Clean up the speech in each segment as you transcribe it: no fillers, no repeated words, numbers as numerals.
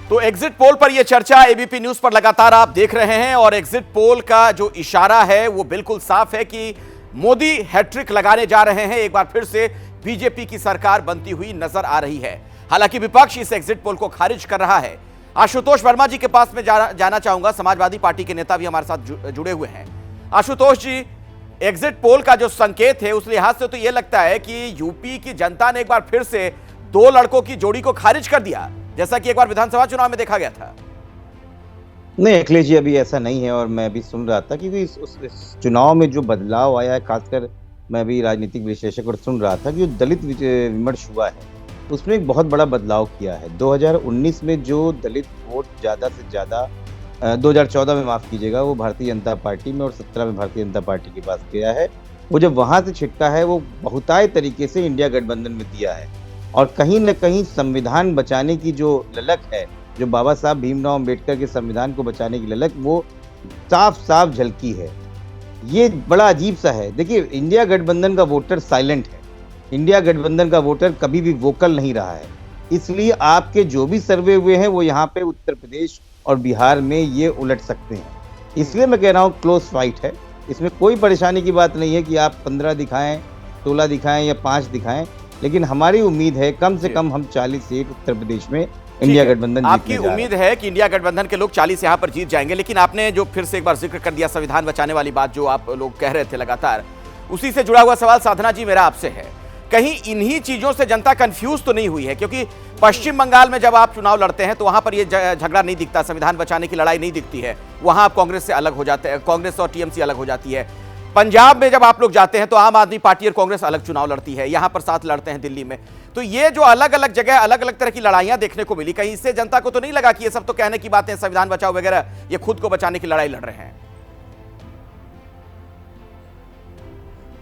तो exit poll पर यह चर्चा एबीपी न्यूज पर लगातार आप देख रहे हैं और एग्जिट पोल का जो इशारा है वो बिल्कुल साफ है कि मोदी हैट्रिक लगाने जा रहे हैं। एक बार फिर से बीजेपी की सरकार बनती हुई नजर आ रही है। हालांकि विपक्ष इस एग्जिट पोल को खारिज कर रहा है। आशुतोष वर्मा जी के पास में जाना चाहूंगा। समाजवादी पार्टी के नेता भी हमारे साथ जुड़े हुए हैं। आशुतोष जी, एग्जिट पोल का जो संकेत है उस लिहाज से तो यह लगता है कि यूपी की जनता ने एक बार फिर से दो लड़कों की जोड़ी को खारिज कर दिया, जैसा कि एक बार विधानसभा चुनाव में देखा गया था। नहीं अखिलेश जी, अभी ऐसा नहीं है। और मैं भी सुन रहा था क्योंकि इस चुनाव में जो बदलाव आया है, खासकर मैं भी राजनीतिक विश्लेषक और सुन रहा था कि जो दलित विमर्श हुआ है उसमें एक बहुत बड़ा बदलाव किया है। 2019 में जो दलित वोट ज़्यादा से ज़्यादा 2014 में माफ़ कीजिएगा, वो भारतीय जनता पार्टी में और 17 में भारतीय जनता पार्टी के पास गया है। वो जब वहाँ से छिटका है वो बहुतायत तरीके से इंडिया गठबंधन में दिया है। और कहीं न कहीं संविधान बचाने की जो ललक है, जो बाबा साहब भीमराव अंबेडकर के संविधान को बचाने की ललक, वो साफ साफ झलकी है। ये बड़ा अजीब सा है। देखिए, इंडिया गठबंधन का वोटर साइलेंट है। इंडिया गठबंधन का वोटर कभी भी वोकल नहीं रहा है। इसलिए आपके जो भी सर्वे हुए हैं वो यहाँ पे उत्तर प्रदेश और बिहार में ये उलट सकते हैं। इसलिए मैं कह रहा हूँ क्लोज फाइट है। इसमें कोई परेशानी की बात नहीं है कि आप 15 दिखाएं, 16 दिखाएं या 5 दिखाएं, लेकिन हमारी उम्मीद है कम से कम हम 40 सीट उत्तर प्रदेश में इंडिया गठबंधन आपकी उम्मीद है कि इंडिया गठबंधन के लोग 40 यहां पर जीत जाएंगे। लेकिन आपने जो फिर से एक बार जिक्र कर दिया संविधान बचाने वाली बात, जो आप लोग कह रहे थे लगातार, उसी से जुड़ा हुआ सवाल साधना जी मेरा आपसे है। कहीं इन्हीं चीजों से जनता कंफ्यूज तो नहीं हुई है? क्योंकि पश्चिम बंगाल में जब आप चुनाव लड़ते हैं तो वहां पर यह झगड़ा नहीं दिखता, संविधान बचाने की लड़ाई नहीं दिखती है। वहां आप कांग्रेस से अलग हो जाते हैं, कांग्रेस और टीएमसी अलग हो जाती है। पंजाब में जब आप लोग जाते हैं तो आम आदमी पार्टी और कांग्रेस अलग चुनाव लड़ती है, यहां पर साथ लड़ते हैं दिल्ली में। तो ये जो अलग अलग जगह अलग अलग तरह की लड़ाइयां देखने को मिली, कहीं इससे जनता को तो नहीं लगा कि ये सब तो कहने की बातें, संविधान बचाओ वगैरह, ये खुद को बचाने की लड़ाई लड़ रहे हैं?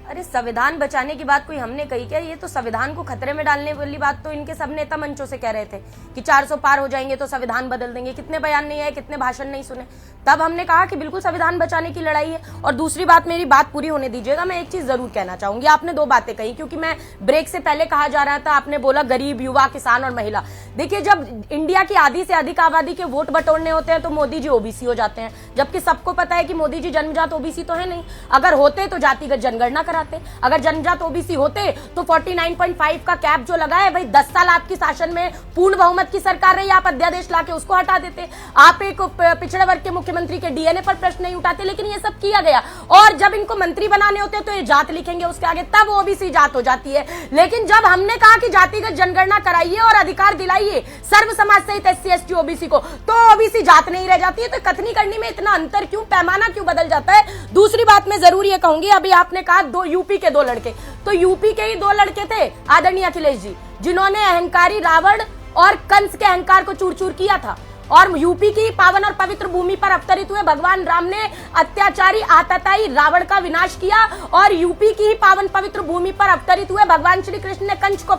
अरे संविधान बचाने की बात कोई हमने कही क्या? ये तो संविधान को खतरे में डालने वाली बात तो इनके सब नेता मंचों से कह रहे थे कि 400 पार हो जाएंगे तो संविधान बदल देंगे। कितने बयान नहीं आए, कितने भाषण नहीं सुने। तब हमने कहा कि बिल्कुल संविधान बचाने की लड़ाई है। और दूसरी बात, मेरी बात पूरी होने दीजिएगा, मैं एक चीज जरूर कहना चाहूंगी। आपने दो बातें कही, क्योंकि मैं ब्रेक से पहले कहा जा रहा था, आपने बोला गरीब, युवा, किसान और महिला। देखिए, जब इंडिया की आधी से अधिक आबादी के वोट बटोरने होते हैं तो मोदी जी ओबीसी हो जाते हैं, जबकि सबको पता है कि मोदी जी जन्मजात ओबीसी तो है नहीं। अगर होते तो जातिगत जनगणना कराते, अगर जन्मजात ओबीसी होते तो 49.5 का कैप जो लगा है, भाई 10 साल आपकी शासन में पूर्ण बहुमत की सरकार रही, आप अध्यादेश लाके उसको हटा देते। आप एक पिछड़े वर्ग के मुख्यमंत्री के डीएनए पर प्रश्न नहीं उठाते, लेकिन ये सब किया गया। और जब इनको मंत्री बनाने होते तो ये जात लिखेंगे उसके आगे, तब ओबीसी जात हो जाती है। लेकिन जब हमने कहा कि जातिगत जनगणना कराइए और अधिकार दिलाइए सर्व समाज सहित एससी एसटी ओबीसी को, तो ओबीसी जात नहीं रह जाती है। तो कथनी करनी में इतना अंतर क्यों, पैमाना क्यों बदल जाता है? दूसरी बात मैं जरूर ये कहूंगी, अभी आपने कहा दो यूपी के 2 लड़के, तो यूपी के ही 2 लड़के थे आदरणीय अखिलेश जी, जिन्होंने अहंकारी रावण और कंस के अहंकार को चूर चूर किया था। और यूपी की पावन और पवित्र भूमि पर अवतरित हुए भगवान राम ने अत्याचारी आतताई रावण का विनाश किया, और यूपी की ही पावन पवित्र भूमि पर अवतरित हुए भगवान श्री कृष्ण ने कंस को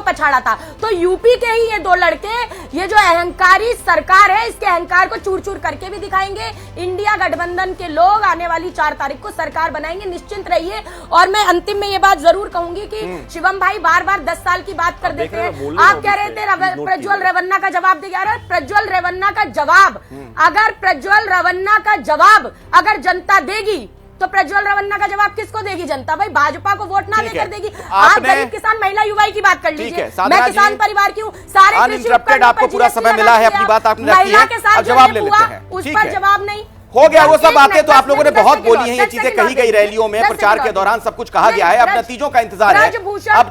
पछाड़ा था। तो यूपी के ही ये 2 लड़के, ये जो अहंकारी सरकार है, इसके अहंकार को चूर चूर करके भी दिखाएंगे। इंडिया गठबंधन के लोग आने वाली 4 तारीख को सरकार बनाएंगे, निश्चिंत रहिए। और मैं अंतिम में ये बात जरूर कहूंगी कि शिवम भाई बार बार 10 साल की बात कर देते हैं। आप कह रहे थे प्रज्वल रेवन्ना का जवाब दे रहा है, प्रज्वल रेवन्ना का जवाब, अगर प्रज्वल रेवन्ना का जवाब अगर जनता देगी तो प्रज्वल रेवन्ना का जवाब किसको देगी जनता? भाई भाजपा को वोट ना देकर देगी। आप गरीब, किसान, महिला, युवा की बात कर लीजिए। मैं किसान परिवार की हूँ, सारे आपको पूरा समय मिला है, अपनी बात आपने रखी है, के साथ जवाब ले लेते हैं। उस पर जवाब नहीं हो गया। वो सब बातें तो आप लोगों ने बहुत बोली हैं, ये चीजें कही गई रैलियों में, प्रचार के दौरान सब कुछ कहा गया है। अब नतीजों का इंतजार है।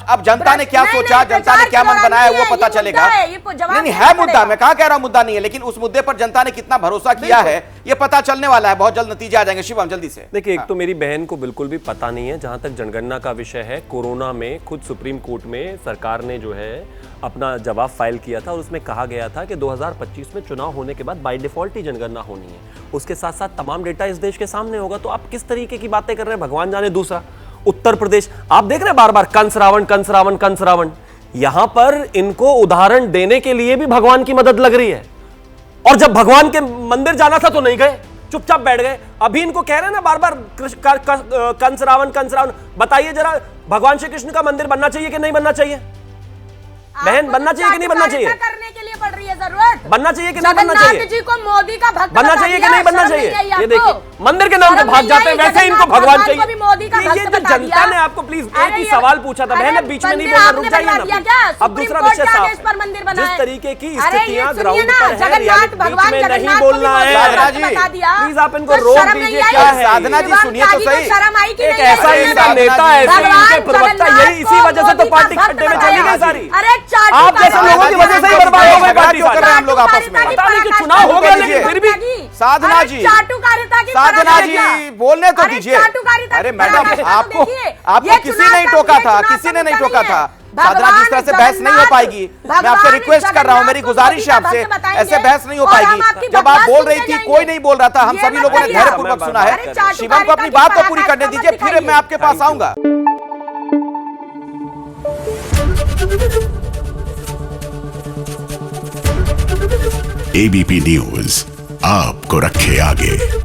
अब जनता ने क्या सोचा, जनता ने क्या मन बनाया, वो पता चलेगा। नहीं है मुद्दा, मैं कहा कह रहा हूं मुद्दा नहीं है, लेकिन उस मुद्दे पर जनता ने कितना भरोसा किया है ये पता चलने वाला है। बहुत जल्द नतीजे आ जाएंगे। शिवम जल्दी से देखिए, एक तो मेरी बहन को बिल्कुल भी पता नहीं है जहां तक जनगणना का विषय है। कोरोना में खुद सुप्रीम कोर्ट में सरकार ने जो है अपना जवाब फाइल किया था और उसमें कहा गया था कि 2025 में चुनाव होने के बाद बाय डिफॉल्ट ही जनगणना होनी है। उसके साथ साथ तमाम डेटा इस देश के सामने होगा। तो आप किस तरीके की बातें कर रहे हैं, भगवान जाने। दूसरा, उत्तर प्रदेश आप देख रहे हैं बार बार कंस रावण कंस रावण कंस रावण। यहां पर इनको उदाहरण देने के लिए भी भगवान की मदद लग रही है। और जब भगवान के मंदिर जाना था तो नहीं गए, चुपचाप बैठ गए। अभी इनको कह रहे हैं ना बार बार कंस रावण कंस रावण। बताइए जरा, भगवान श्री कृष्ण का मंदिर बनना चाहिए कि नहीं बनना चाहिए? बहन, बनना चाहिए कि नहीं बनना चाहिए? करने के लिए पड़ रही है जरूरत। बनना चाहिए कि नहीं बनना जगन्नाथ चाहिए? जी को मोदी का भक्त बनना बता चाहिए कि दिया, नहीं बनना शर्म चाहिए? नहीं आई ये आपको? देखिए मंदिर के नाम पे शर्म भाग नहीं जाते हैं, आई, वैसे इनको जगन्नाथ भगवान को भी मोदी का चाहिए। भक्त ये जो बता दिया। जनता ने आपको प्लीज एक अरे ही ये- सवाल पूछा था, बहन अरे बीच में नहीं मंदिर बोलना, आपने रुक जाइए बनवा ना दिया please। क्या? अब सुप्रीम दूसरा कोर्ट विषय के साफ आदेश पर मंदिर है, बना जिस है। तरीके की अरे ये स्थितियां सुनिए ग्राउंड ना, पर है, जगन्नाथ यानी बीच भगवान में नहीं जगन्नाथ को भी बोलना मोदी है। का भक्त साधना जी, बता दिया। प्लीज आप इनको तो रोक शर्म नहीं दीजिए, आई? क्या है? साधना जी, शिवम सुनिए तो त्यागी को सही। शर्म आई कि एक नहीं ऐसा आई? इनका साधना नेता, जी, ऐसे भगवान इनके प्रवक्ता, जगन्नाथ यही इसी को वजह से तो मोदी का पार्टी भक्त खड्डे में बताया। चली गई सारी। अरे चाटू आप जैसे का लोगों की वजह से ही बर्बाद हो गई पार्टी क्यों कर रहे हैं हम लोग आपस में? पता नहीं कि चुनाव हो गया, लेकिन फिर भी साधना जी, चाटुकारिता की साधना पराकाष्ठा। जी बोलने तो अरे दीजिए। चाटुकारिता अरे की मैडम पराकाष्ठा तो आपको देखिए। आपको ये किसी चुनाव ने का- टोका ये था, चुनाव किसी का ने नहीं मुद्दा टोका नहीं था। है। साधना जी, इस तरह से बहस नहीं हो भगवान पाएगी। मैं आपसे भगवान रिक्वेस्ट कर रहा हूँ, मेरी जगन्नाथ को गुजारिश है मोदी का आपसे, भक्त बताएंगे ऐसे बहस नहीं हो और हम पाएगी। आपकी जब आप बकवास बोल सुनते रही थी, जाएंगे। कोई नहीं बोल रहा था, हम ये सभी मत लोगों ने करिए धैर्यपूर्वक आप। सुना अरे है। चाटुकारिता शिवम को अपनी की बात तो पूरी पराकाष्ठा करने मत दीजिए, फिर मैं दिखाइए। आपके पास आऊंगा। एबीपी न्यूज आपको रखे आगे।